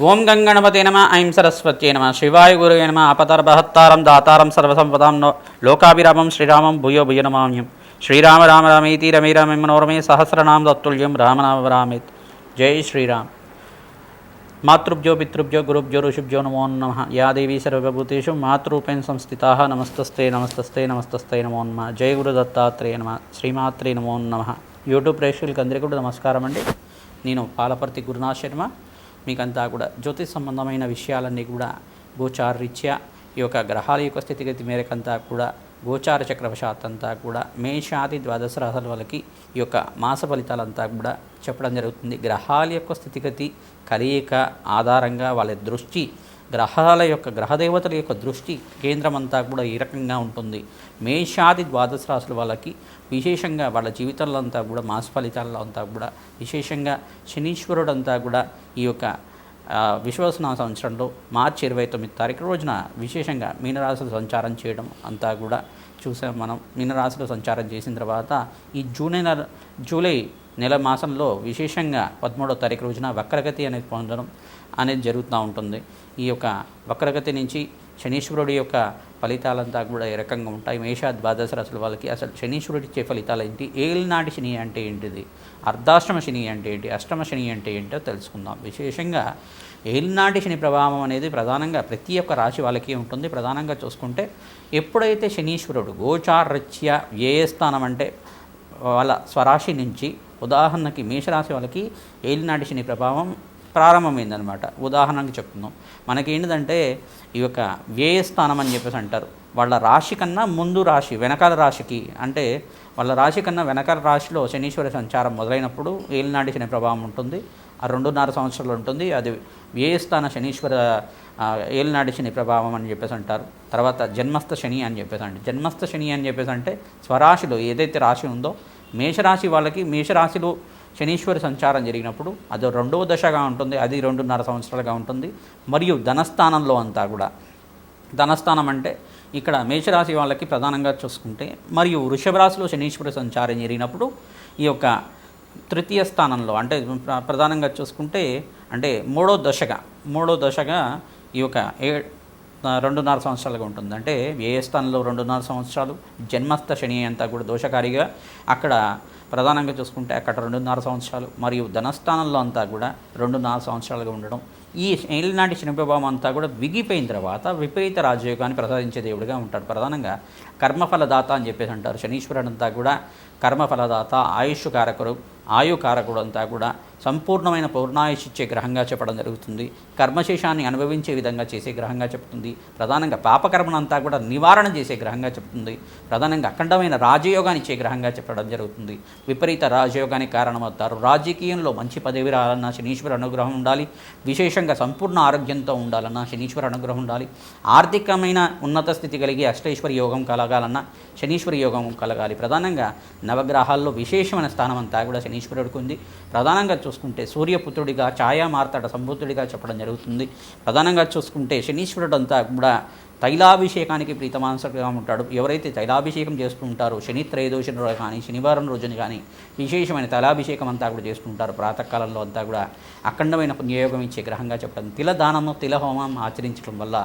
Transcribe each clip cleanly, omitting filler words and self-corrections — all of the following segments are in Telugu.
ఓం గంగణపతే నమ ఐం సరస్వత్యే నమ శివాయ గురువే నమ అపతర్భహత్తారం దాతారం సర్వసంపదాం లోకాభిరామం శ్రీరామం భూయో భూయ నమామ్యం శ్రీరామ రామ రామేతి రమే రామే మనోరమే సహస్రనామ తత్తుల్యం రామనామ రామేత్. జై శ్రీరామ్. మాతృభ్యో పితృభ్యో గురుభ్యో ఋషిభ్యో నమో నమః. యా దేవీ సర్వభూతేషు మాతృరూపేణ సంస్థితాః నమస్తస్తే నమస్తస్తే నమస్తస్తే నమో నమః. జై గురు దత్తాత్రేయ నమః. శ్రీమాత్రే నమో నమః. యూట్యూబ్ ప్రేక్షకులకి అందరికీ కూడా నమస్కారం అండి. నేను పాలపర్తి గురునాథ్ శర్మ. మీకంతా కూడా జ్యోతిష్ సంబంధమైన విషయాలన్నీ కూడా గోచారరీత్యా ఈ యొక్క గ్రహాల యొక్క స్థితిగతి మేరకంతా కూడా గోచార చక్రవశాత్ అంతా కూడా మేషాది ద్వాదశ రాశుల వాళ్ళకి ఈ యొక్క మాస ఫలితాలంతా కూడా చెప్పడం జరుగుతుంది. గ్రహాల యొక్క స్థితిగతి కలయిక ఆధారంగా వాళ్ళ దృష్టి గ్రహాల యొక్క గ్రహదేవతల యొక్క దృష్టి కేంద్రం అంతా కూడా ఈ రకంగా ఉంటుంది. మేషాది ద్వాదశ రాశుల వాళ్ళకి విశేషంగా వాళ్ళ జీవితంలో అంతా కూడా మాస ఫలితాల్లో అంతా కూడా విశేషంగా శనీశ్వరుడు అంతా కూడా ఈ యొక్క విశ్వవసనామ సంవత్సరంలో మార్చి 29 తారీఖు రోజున విశేషంగా మీనరాశిలో సంచారం చేయడం అంతా కూడా చూసాం మనం. మీనరాశిలో సంచారం చేసిన తర్వాత ఈ జూలై నెల మాసంలో విశేషంగా 13వ తారీఖు రోజున వక్రగతి అనేది పొందడం అనేది జరుగుతూ ఉంటుంది. ఈ యొక్క వక్రగతి నుంచి శనీశ్వరుడి యొక్క ఫలితాలంతా కూడా ఏ రకంగా ఉంటాయి, మేష ద్వాదశ రాశుల వాళ్ళకి అసలు శనీశ్వరుడు ఇచ్చే ఫలితాలు ఏంటి, ఏలినాటి శని అంటే ఏంటిది, అర్ధాష్టమ శని అంటే ఏంటి, అష్టమ శని అంటే ఏంటో తెలుసుకుందాం. విశేషంగా ఏలినాటి శని ప్రభావం అనేది ప్రధానంగా ప్రతి ఒక్క రాశి వాళ్ళకి ఉంటుంది. ప్రధానంగా చూసుకుంటే ఎప్పుడైతే శనీశ్వరుడు గోచారరీత్యా ఏ స్థానం అంటే వాళ్ళ స్వరాశి నుంచి, ఉదాహరణకి మేషరాశి వాళ్ళకి ఏలినాటి శని ప్రభావం ప్రారంభమైందనమాట. ఉదాహరణకి చెప్తున్నాం, మనకేంటిదంటే ఈ యొక్క వ్యయ స్థానం అని చెప్పేసి అంటారు. వాళ్ళ రాశి కన్నా ముందు రాశి వెనకాల రాశికి అంటే వాళ్ళ రాశి కన్నా వెనకాల రాశిలో శనీశ్వర సంచారం మొదలైనప్పుడు ఏలినాటి శని ప్రభావం ఉంటుంది. ఆ 2.5 సంవత్సరాలు ఉంటుంది. అది వ్యయస్థాన శనీశ్వర ఏలినాటి శని ప్రభావం అని చెప్పేసి అంటారు. తర్వాత జన్మస్థ శని అని చెప్పేసి అంటే జన్మస్థ శని అని చెప్పేసి అంటే స్వరాశిలో ఏదైతే రాశి ఉందో మేషరాశి వాళ్ళకి మేషరాశిలో శనీశ్వర సంచారం జరిగినప్పుడు అది 2వ దశగా ఉంటుంది. అది 2.5 సంవత్సరాలుగా ఉంటుంది. మరియు ధనస్థానంలో అంతా కూడా ధనస్థానం అంటే ఇక్కడ మేషరాశి వాళ్ళకి ప్రధానంగా చూసుకుంటే మరియు వృషభ రాశిలో శనీశ్వర సంచారం జరిగినప్పుడు ఈ యొక్క తృతీయ స్థానంలో అంటే ప్రధానంగా చూసుకుంటే అంటే మూడో దశగా ఈ యొక్క 2.5 సంవత్సరాలుగా ఉంటుంది. అంటే ఏ స్థానంలో 2.5 సంవత్సరాలు జన్మస్థ శని అంతా కూడా దోషకారిగా అక్కడ ప్రధానంగా చూసుకుంటే అక్కడ 2.5 సంవత్సరాలు మరియు ధనస్థానంలో అంతా కూడా 2.5 సంవత్సరాలుగా ఉండడం. ఈ ఏలినాటి శని ప్రభావం అంతా కూడా విగిపోయిన తర్వాత విపరీత రాజయోగాన్ని ప్రసాదించే దేవుడిగా ఉంటాడు. ప్రధానంగా కర్మఫలదాత అని చెప్పేసి అంటారు. శనీశ్వరుడు అంతా కూడా కర్మఫలదాత, ఆయుష్ కారకుడు, ఆయుకారకుడు అంతా కూడా సంపూర్ణమైన పౌర్ణాయుష్ ఇచ్చే గ్రహంగా చెప్పడం జరుగుతుంది. కర్మశేషాన్ని అనుభవించే విధంగా చేసే గ్రహంగా చెప్తుంది. ప్రధానంగా పాపకర్మనంతా కూడా నివారణ చేసే గ్రహంగా చెప్తుంది. ప్రధానంగా అఖండమైన రాజయోగాన్ని ఇచ్చే గ్రహంగా చెప్పడం జరుగుతుంది. విపరీత రాజయోగానికి కారణమవుతారు. రాజకీయంలో మంచి పదవి రావాలన్నా శనీశ్వర అనుగ్రహం ఉండాలి. విశేషంగా సంపూర్ణ ఆరోగ్యంతో ఉండాలన్నా శనీశ్వర అనుగ్రహం ఉండాలి. ఆర్థికమైన ఉన్నత స్థితి కలిగి అష్టైశ్వర యోగం కలగాలన్నా శనీశ్వర యోగం కలగాలి. ప్రధానంగా నవగ్రహాల్లో విశేషమైన స్థానం అంతా కూడా శనీశ్వరుడికి ఉంది. ప్రధానంగా చూసుకుంటే సూర్యపుత్రుడిగా ఛాయా మార్తాడ సంబుద్ధుడిగా చెప్పడం జరుగుతుంది. ప్రధానంగా చూసుకుంటే శనీశ్వరుడు అంతా కూడా తైలాభిషేకానికి ప్రీతమానసుడిగా ఉంటాడు. ఎవరైతే తైలాభిషేకం చేస్తూ ఉంటారో శని త్రయోదశి రోజు కానీ శనివారం రోజున కానీ విశేషమైన తైలాభిషేకం అంతా కూడా చేస్తుంటారు. ప్రాతకాలంలో అంతా కూడా అఖండమైన పుణ్యయోగం ఇచ్చే గ్రహంగా చెప్పడం. తిలదానము తిలహోమం ఆచరించడం వల్ల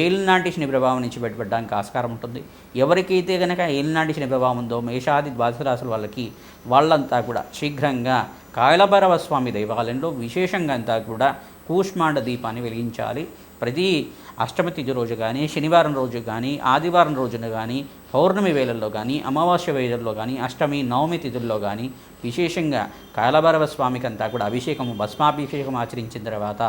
ఏలినాటి శని ప్రభావం నుంచి బయటపడడానికి ఆస్కారం ఉంటుంది. ఎవరికైతే కనుక ఏలినాటి శని ప్రభావం ఉందో మేషాది ద్వాదశ రాశుల వాళ్ళంతా కూడా శీఘ్రంగా కాయలభైరవ స్వామి దేవాలయంలో విశేషంగా అంతా కూడా కూష్మాండ దీపాన్ని వెలిగించాలి. ప్రతి అష్టమి తిథి రోజు కానీ శనివారం రోజు కానీ ఆదివారం రోజున కానీ పౌర్ణమి వేళల్లో కానీ అమావాస్య వేళల్లో కానీ అష్టమి నవమి తిథుల్లో కానీ విశేషంగా కాయలభైరవ స్వామికి అంతా కూడా అభిషేకము భస్మాభిషేకం ఆచరించిన తర్వాత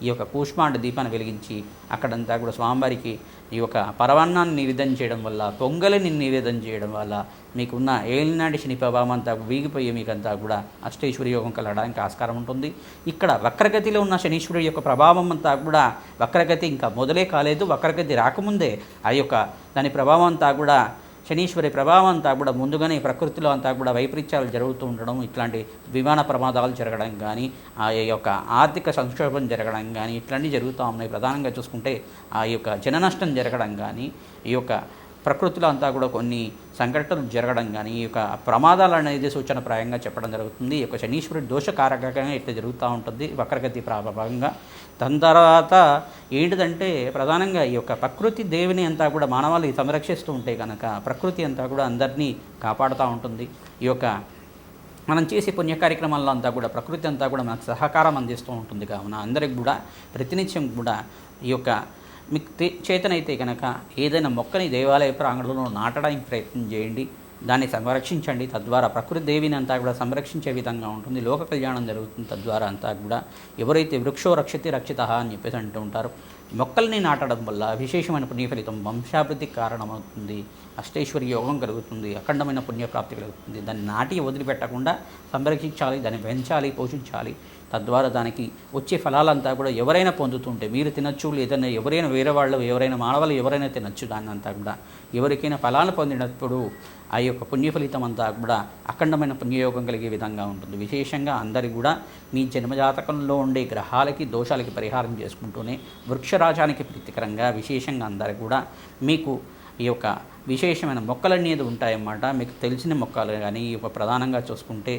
ఈ యొక్క కూష్మాండ దీపాన్ని వెలిగించి అక్కడంతా కూడా స్వామివారికి ఈ యొక్క పరవాన్నాన్ని నివేదన చేయడం వల్ల పొంగలిని నివేదన చేయడం వల్ల మీకున్న ఏలినాటి శని ప్రభావం అంతా వీగిపోయి మీకంతా కూడా అష్టైశ్వర్య యోగం కలగడానికి ఆస్కారం ఉంటుంది. ఇక్కడ వక్రగతిలో ఉన్న శనీశ్వరుడి యొక్క ప్రభావం అంతా కూడా వక్రగతి ఇంకా మొదలే కాలేదు. వక్రగతి రాకముందే ఆ యొక్క దాని ప్రభావం అంతా కూడా శనీశ్వరి ప్రభావం అంతా కూడా ముందుగానే ప్రకృతిలో అంతా కూడా వైపరీత్యాలు జరుగుతూ ఉండడం, ఇట్లాంటి విమాన ప్రమాదాలు జరగడం కానీ ఆ యొక్క ఆర్థిక సంక్షోభం జరగడం కానీ ఇట్లాంటివి జరుగుతూ ఉన్నాయి. ప్రధానంగా చూసుకుంటే ఆ యొక్క జన నష్టం జరగడం కానీ ఈ యొక్క ప్రకృతిలో అంతా కూడా కొన్ని సంఘటనలు జరగడం కానీ ఈ యొక్క ప్రమాదాలు అనేది సూచనప్రాయంగా చెప్పడం జరుగుతుంది. ఈ యొక్క శనీశ్వరుడి దోషకారకంగా ఇట్లా జరుగుతూ ఉంటుంది వక్రగతి ప్రభావంగా. దాని తర్వాత ఏంటిదంటే ప్రధానంగా ఈ యొక్క ప్రకృతి దేవిని అంతా కూడా మానవాళి సంరక్షిస్తూ ఉంటే కనుక ప్రకృతి అంతా కూడా అందరినీ కాపాడుతూ ఉంటుంది. ఈ యొక్క మనం చేసే పుణ్య కార్యక్రమాల్లో అంతా కూడా ప్రకృతి అంతా కూడా మనకు సహకారం అందిస్తూ ఉంటుంది. కావున అందరికి కూడా ప్రతినిత్యం కూడా ఈ యొక్క మీకు చేతనైతే కనుక ఏదైనా మొక్కని దేవాలయ ప్రాంగణంలో నాటడానికి ప్రయత్నం చేయండి, దాన్ని సంరక్షించండి. తద్వారా ప్రకృతి దేవిని అంతా కూడా సంరక్షించే విధంగా ఉంటుంది, లోక కళ్యాణం జరుగుతుంది. తద్వారా అంతా కూడా ఎవరైతే వృక్షో రక్షతి రక్షిత అని చెప్పేసి అంటూ ఉంటారు, మొక్కల్ని నాటడం వల్ల విశేషమైన పుణ్య ఫలితం వంశాభివృద్ధికి కారణమవుతుంది, అష్టైశ్వర్య యోగం కలుగుతుంది, అఖండమైన పుణ్యప్రాప్తి కలుగుతుంది. దాన్ని నాటి వదిలిపెట్టకుండా సంరక్షించాలి, దాన్ని పెంచాలి, పోషించాలి. తద్వారా దానికి వచ్చే ఫలాలంతా కూడా ఎవరైనా పొందుతుంటే మీరు తినచ్చు, లేదన్నా ఎవరైనా వేరే వాళ్ళు ఎవరైనా మానవాళ్ళు ఎవరైనా తినచ్చు. దాన్ని అంతా కూడా ఎవరికైనా ఫలాలు పొందినప్పుడు ఆ యొక్క పుణ్య ఫలితం అంతా కూడా అఖండమైన పుణ్యయోగం కలిగే విధంగా ఉంటుంది. విశేషంగా అందరి కూడా మీ జన్మజాతకంలో ఉండే గ్రహాలకి దోషాలకి పరిహారం చేసుకుంటూనే వృక్షరాజానికి ప్రీతికరంగా విశేషంగా అందరు కూడా మీకు ఈ యొక్క విశేషమైన మొక్కలు అనేది ఉంటాయన్నమాట. మీకు తెలిసిన మొక్కలు కానీ ఈ యొక్క ప్రధానంగా చూసుకుంటే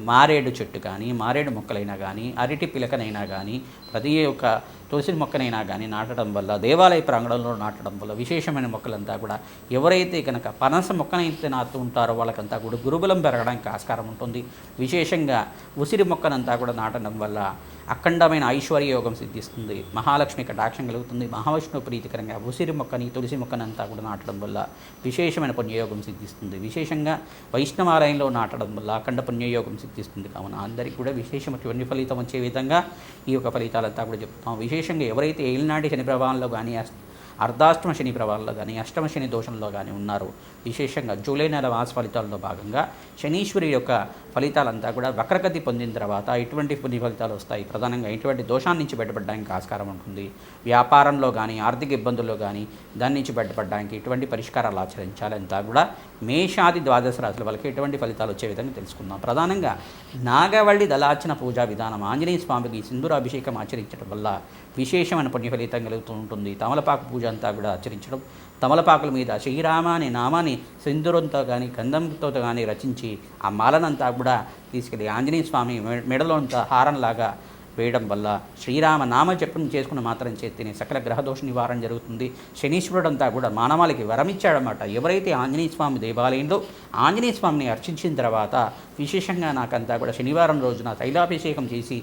మారేడు చెట్టు కానీ మారేడు మొక్కలైనా కానీ అరటి పిలకనైనా కానీ ప్రతి ఒక్క తులసి మొక్కనైనా కానీ నాటడం వల్ల దేవాలయ ప్రాంగణంలో నాటడం వల్ల విశేషమైన మొక్కలంతా కూడా ఎవరైతే కనుక పనస మొక్కనైతే నాటుతూ ఉంటారో వాళ్ళకంతా కూడా గురుబలం పెరగడానికి ఆస్కారం ఉంటుంది. విశేషంగా ఉసిరి మొక్కనంతా కూడా నాటడం వల్ల అఖండమైన ఐశ్వర్య యోగం సిద్ధిస్తుంది, మహాలక్ష్మి కటాక్షం కలుగుతుంది. మహావిష్ణు ప్రీతికరంగా ఉసిరి మొక్కని తులసి మొక్కనంతా కూడా నాటడం వల్ల విశేషమైన పుణ్యయోగం సిద్ధిస్తుంది. విశేషంగా వైష్ణవాలయంలో నాటడం వల్ల అఖండ పుణ్యయోగం సిద్ధిస్తుంది. కావున అందరికీ కూడా విశేషమైన ఫలితం వచ్చే విధంగా ఈ యొక్క ఫలితాలంతా కూడా చెప్తాం. విశేషంగా ఎవరైతే ఏలినాటి శని ప్రభావంలో కానీ అర్ధాష్టమ శని ప్రభావంలో కానీ అష్టమ శని దోషంలో కానీ ఉన్నారు, విశేషంగా జూలై నెల మాస ఫలితాల్లో భాగంగా శనీశ్వరి యొక్క ఫలితాలంతా కూడా వక్రగతి పొందిన తర్వాత ఇటువంటి పుణ్య ఫలితాలు వస్తాయి. ప్రధానంగా ఇటువంటి దోషాన్ని నుంచి బయటపడడానికి ఆస్కారం ఉంటుంది. వ్యాపారంలో కానీ ఆర్థిక ఇబ్బందుల్లో కానీ దాని నుంచి బయటపడడానికి ఇటువంటి పరిష్కారాలు ఆచరించాలంతా కూడా మేషాది ద్వాదశ రాశుల వాళ్ళకి ఎటువంటి ఫలితాలు వచ్చే విధంగా తెలుసుకుందాం. ప్రధానంగా నాగవల్లి దళార్చన పూజా విధానం ఆంజనేయ స్వామికి సింధూరాభిషేకం ఆచరించడం వల్ల విశేషమైన పుణ్య ఫలితం కలుగుతూ ఉంటుంది. తమలపాకు పూజ అంతా కూడా ఆచరించడం, తమలపాకుల మీద శ్రీరామ అనే నామాన్ని సింధూరంతో కానీ గంధంతో కానీ రచించి ఆ మాలనంతా కూడా తీసుకెళ్ళి ఆంజనేయ స్వామి మెడలో హారంలాగా వేయడం వల్ల శ్రీరామ నామ జపం చేసుకున్న మాత్రం చేతిని సకల గ్రహదోష నివారణ జరుగుతుంది. శనీశ్వరుడంతా కూడా మానవాళికి వరమిచ్చాడన్నమాట. ఎవరైతే ఆంజనేయ స్వామి దేవాలయంలో ఆంజనేయ స్వామిని అర్చించిన తర్వాత విశేషంగా నాకంతా కూడా శనివారం రోజున తైలాభిషేకం చేసి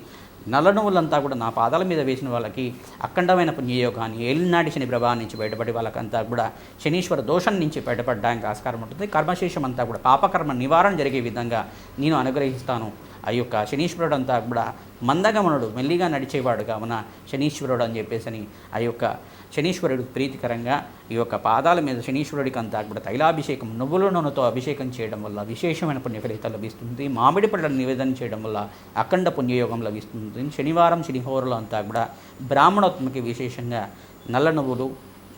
నల్ల నువ్వులంతా కూడా నా పాదాల మీద వేసిన వాళ్ళకి అఖండమైన పుణ్యయోగాన్ని ఏలినాటి శని ప్రభావం నుంచి బయటపడి వాళ్ళకంతా కూడా శనీశ్వర దోషం నుంచి బయటపడడానికి ఆస్కారం ఉంటుంది. కర్మశేషం అంతా కూడా పాపకర్మ నివారణ జరిగే విధంగా నేను అనుగ్రహిస్తాను. ఆ యొక్క శనీశ్వరుడు అంతా కూడా మందగమనుడు మెల్లిగా నడిచేవాడు కావున శనీశ్వరుడు అని చెప్పేసి ఆ యొక్క శనీశ్వరుడు ప్రీతికరంగా ఈ యొక్క పాదాల మీద శనీశ్వరుడికి అంతా కూడా తైలాభిషేకం నువ్వుల నూనెతో అభిషేకం చేయడం వల్ల విశేషమైన పుణ్య ఫలితాలు లభిస్తుంది. మామిడి పళ్ళను నివేదన చేయడం వల్ల అఖండ పుణ్యయోగం లభిస్తుంది. శనివారం శనిహోరులు అంతా కూడా బ్రాహ్మణోత్మకి విశేషంగా నల్ల నువ్వులు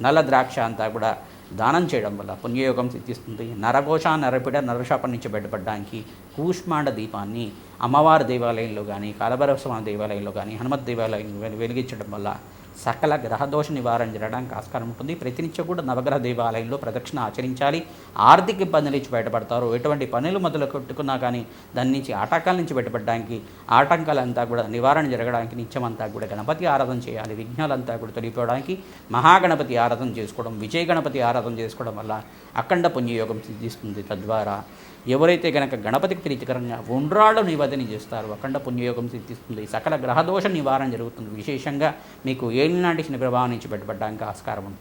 నల్ల ద్రాక్ష అంతా కూడా దానం చేయడం వల్ల పుణ్యయోగం సిద్ధిస్తుంది. నరఘోష నరపిడ నరశాపం నుంచి బయటపడడానికి కూష్మాండ దీపాన్ని అమ్మవారి దేవాలయంలో కానీ కాలభైరవ దేవాలయంలో కానీ హనుమత్ దేవాలయంలో వెలిగించడం వల్ల సకల గ్రహదోష నివారణ జరగడానికి ఆస్కారం ఉంటుంది. ప్రతినిత్యం కూడా నవగ్రహ దేవాలయంలో ప్రదక్షిణ ఆచరించాలి. ఆర్థిక ఇబ్బందుల నుంచి బయటపడతారు. ఎటువంటి పనులు మొదలు కొట్టుకున్నా కానీ దాని నుంచి ఆటంకాల నుంచి బయటపడడానికి ఆటంకాలంతా కూడా నివారణ జరగడానికి నిత్యమంతా కూడా గణపతి ఆరాధన చేయాలి. విఘ్నాలంతా కూడా తొలిపోవడానికి మహాగణపతి ఆరాధన చేసుకోవడం, విజయ గణపతి ఆరాధన చేసుకోవడం వల్ల అఖండ పుణ్యయోగం సిద్ధిస్తుంది. తద్వారా ఎవరైతే కనుక గణపతికి ప్రీతికరంగా ఉండ్రాళ్ళు నివేదన చేస్తారో అఖండ పుణ్యయోగం సిద్ధిస్తుంది. సకల గ్రహదోష నివారణ జరుగుతుంది. విశేషంగా మీకు ఏలినాటి శని ప్రభావం నుంచి బయటపడడానికి ఆస్కారం ఉంది.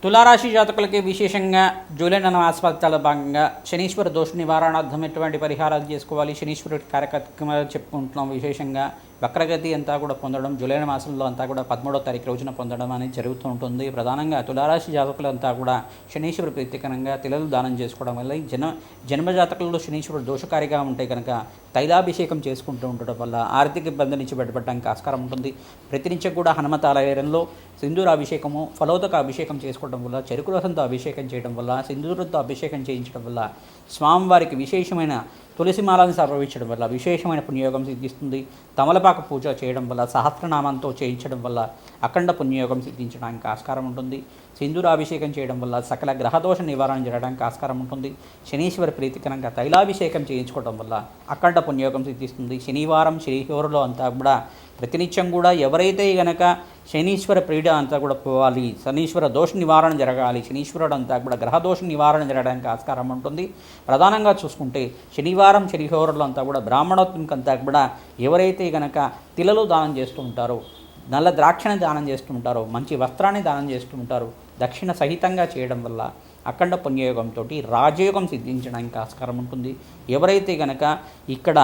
తులారాశి జాతకులకి విశేషంగా జూలై నెల మాసఫలితాల భాగంగా శనీశ్వర దోష నివారణార్థం ఎటువంటి పరిహారాలు చేసుకోవాలి, శనీశ్వరుడి కార్యక్రమాలు చెప్పుకుంటున్నాం. విశేషంగా వక్రగతి అంతా కూడా పొందడం జూలై మాసంలో అంతా కూడా 13వ తారీఖు రోజున పొందడం అనేది జరుగుతూ ఉంటుంది. ప్రధానంగా తులారాశి జాతకులంతా కూడా శనీశ్వరు ప్రీతికరంగా తిలలు దానం చేసుకోవడం వల్ల జన్మజాతకులలో శనీశ్వరుడు దోషకారిగా ఉంటే కనుక తైలాభిషేకం చేసుకుంటూ ఉండడం వల్ల ఆర్థిక ఇబ్బంది నుంచి బయటపడడానికి ఆస్కారం ఉంటుంది. ప్రతినిత్యం కూడా హనుమతాలయంలో సింధూర అభిషేకము, ఫలోదక అభిషేకం చేసుకోవడం వల్ల, చెరుకు రసంతో అభిషేకం చేయడం వల్ల, సింధూరంతో అభిషేకం చేయించడం వల్ల, స్వామివారికి విశేషమైన తులసిమాలను సమర్పించడం వల్ల విశేషమైన పుణ్యయోగం సిద్ధిస్తుంది. తమలపాకు పూజ చేయడం వల్ల, సహస్రనామంతో చేయించడం వల్ల అఖండ పుణ్యయోగం సిద్ధించడానికి ఆస్కారం ఉంటుంది. సింధూరాభిషేకం చేయడం వల్ల సకల గ్రహదోష నివారణ జరగడానికి ఆస్కారం ఉంటుంది. శనీశ్వర ప్రీతికరంగా తైలాభిషేకం చేయించుకోవడం వల్ల అఖండ పుణ్యయోగం సిద్ధిస్తుంది. శనివారం శనిహోరలో అంతా కూడా ప్రతినిత్యం కూడా ఎవరైతే గనక శనీశ్వర ప్రీడ అంతా కూడా పోవాలి, శనీశ్వర దోష నివారణ జరగాలి, శనీశ్వరుడు అంతా కూడా గ్రహదోష నివారణ జరగడానికి ఆస్కారం ఉంటుంది. ప్రధానంగా చూసుకుంటే శనివారం శనిహోరలో అంతా కూడా బ్రాహ్మణోత్వంకంతా కూడా ఎవరైతే గనక తిలలు దానం చేస్తూ ఉంటారో, నల్ల ద్రాక్షని దానం చేస్తూ ఉంటారో, మంచి వస్త్రాన్ని దానం చేస్తూ ఉంటారో, దక్షిణ సహితంగా చేయడం వల్ల అఖండ పుణ్యయోగంతో రాజయోగం సిద్ధించడానికి ఆస్కారం ఉంటుంది. ఎవరైతే గనక ఇక్కడ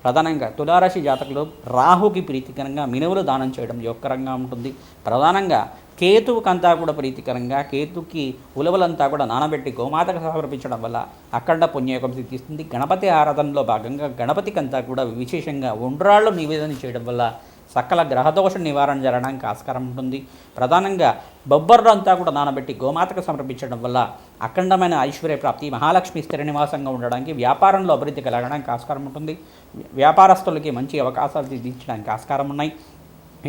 ప్రధానంగా తులారాశి జాతకులు రాహుకి ప్రీతికరంగా మినువులు దానం చేయడం యోగకరంగా ఉంటుంది. ప్రధానంగా కేతువుకంతా కూడా ప్రీతికరంగా కేతుకి ఉలవలంతా కూడా నానబెట్టి గోమాతకు సమర్పించడం వల్ల అఖండ పుణ్యయోగం సిద్ధిస్తుంది. గణపతి ఆరాధనలో భాగంగా గణపతికంతా కూడా విశేషంగా ఉండ్రాళ్ళు నివేదన చేయడం వల్ల సకల గ్రహదోష నివారణ జరగడానికి ఆస్కారం ఉంటుంది. ప్రధానంగా బొబ్బర్లు అంతా కూడా నానబెట్టి గోమాతకు సమర్పించడం వల్ల అఖండమైన ఐశ్వర్య ప్రాప్తి, మహాలక్ష్మి స్థిర నివాసంగా ఉండడానికి, వ్యాపారంలో అభివృద్ధి కలగడానికి ఆస్కారం ఉంటుంది. వ్యాపారస్తులకి మంచి అవకాశాలు సిద్ధించడానికి ఆస్కారం ఉన్నాయి.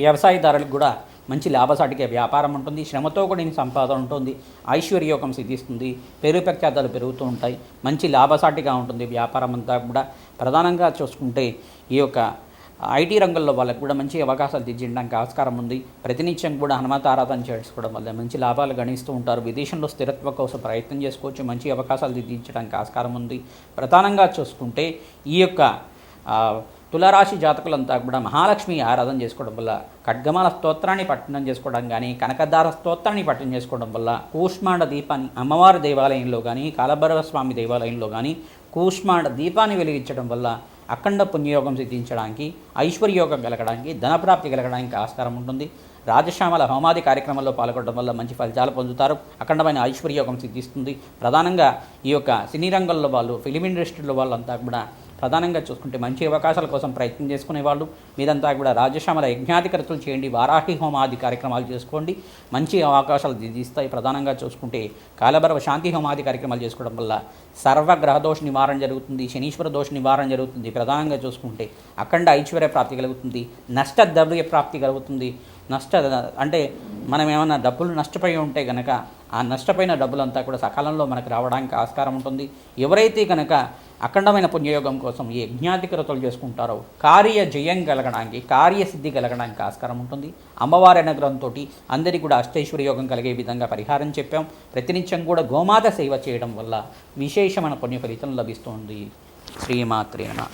వ్యవసాయదారులకు కూడా మంచి లాభసాటిగా వ్యాపారం ఉంటుంది. శ్రమతో కూడిన సంపాదన ఉంటుంది. ఐశ్వర్యోగం సిద్ధిస్తుంది. పేరు ప్రఖ్యాతాలు పెరుగుతూ ఉంటాయి. మంచి లాభసాటిగా ఉంటుంది వ్యాపారం అంతా కూడా. ప్రధానంగా చూసుకుంటే ఈ యొక్క ఐటీ రంగంలో వాళ్ళకు కూడా మంచి అవకాశాలు తెచ్చించడానికి ఆస్కారం ఉంది. ప్రతినిత్యం కూడా హనుమత ఆరాధన చేసుకోవడం వల్ల మంచి లాభాలు గణిస్తూ ఉంటారు. విదేశంలో స్థిరత్వం కోసం ప్రయత్నం చేసుకోవచ్చు. మంచి అవకాశాలు తెచ్చించడానికి ఆస్కారం ఉంది. ప్రధానంగా చూసుకుంటే ఈ యొక్క తులారాశి జాతకులంతా కూడా మహాలక్ష్మి ఆరాధన చేసుకోవడం వల్ల, ఖడ్గమాల స్తోత్రాన్ని పఠనం చేసుకోవడం కానీ, కనకదార స్తోత్రాన్ని పఠనం చేసుకోవడం వల్ల, కూష్మాండ దీపాన్ని అమ్మవారి దేవాలయంలో కానీ, కాలభైరవ స్వామి దేవాలయంలో కానీ కూష్మాండ దీపాన్ని వెలిగించడం వల్ల అఖండ పుణ్యయోగం సిద్ధించడానికి, ఐశ్వర్యోగం కలగడానికి, ధనప్రాప్తి కలగడానికి ఆస్కారం ఉంటుంది. రాజశ్యామల హోమాది కార్యక్రమంలో పాల్గొనడం వల్ల మంచి ఫలితాలు పొందుతారు. అఖండమైన ఐశ్వర్యోగం సిద్ధిస్తుంది. ప్రధానంగా ఈ యొక్క సినీ రంగంలో వాళ్ళు, ఫిలిం ఇండస్ట్రీలో వాళ్ళంతా కూడా ప్రధానంగా చూసుకుంటే మంచి అవకాశాల కోసం ప్రయత్నం చేసుకునేవాళ్ళు. మీరంతా కూడా రాజశ్యామల యజ్ఞాధికరతులు చేయండి, వారాహి హోమాది కార్యక్రమాలు చేసుకోండి, మంచి అవకాశాలు సిద్ధిస్తాయి. ప్రధానంగా చూసుకుంటే కాలభైరవ శాంతి హోమాది కార్యక్రమాలు చేసుకోవడం వల్ల సర్వగ్రహ దోష నివారణ జరుగుతుంది. శనీశ్వర దోష నివారణ జరుగుతుంది. ప్రధానంగా చూసుకుంటే అఖండ ఐశ్వర్య ప్రాప్తి కలుగుతుంది. నష్ట ద్రవ్య ప్రాప్తి కలుగుతుంది. అంటే మనం ఏమైనా డబ్బులు నష్టపోయి ఉంటే కనుక ఆ నష్టపోయిన డబ్బులంతా కూడా సకాలంలో మనకు రావడానికి ఆస్కారం ఉంటుంది. ఎవరైతే కనుక అఖండమైన పుణ్యయోగం కోసం ఈ యజ్ఞాధికరతలు చేసుకుంటారో కార్య జయం కలగడానికి, కార్యసిద్ధి కలగడానికి ఆస్కారం ఉంటుంది. అమ్మవారి అనుగ్రహంతో అందరికీ కూడా అష్టైశ్వర్య యోగం కలిగే విధంగా పరిహారం చెప్పాం. ప్రతినిత్యం కూడా గోమాత సేవ చేయడం వల్ల విశేషమైన పుణ్య ఫలితం లభిస్తుంది. శ్రీమాత్రే నమః.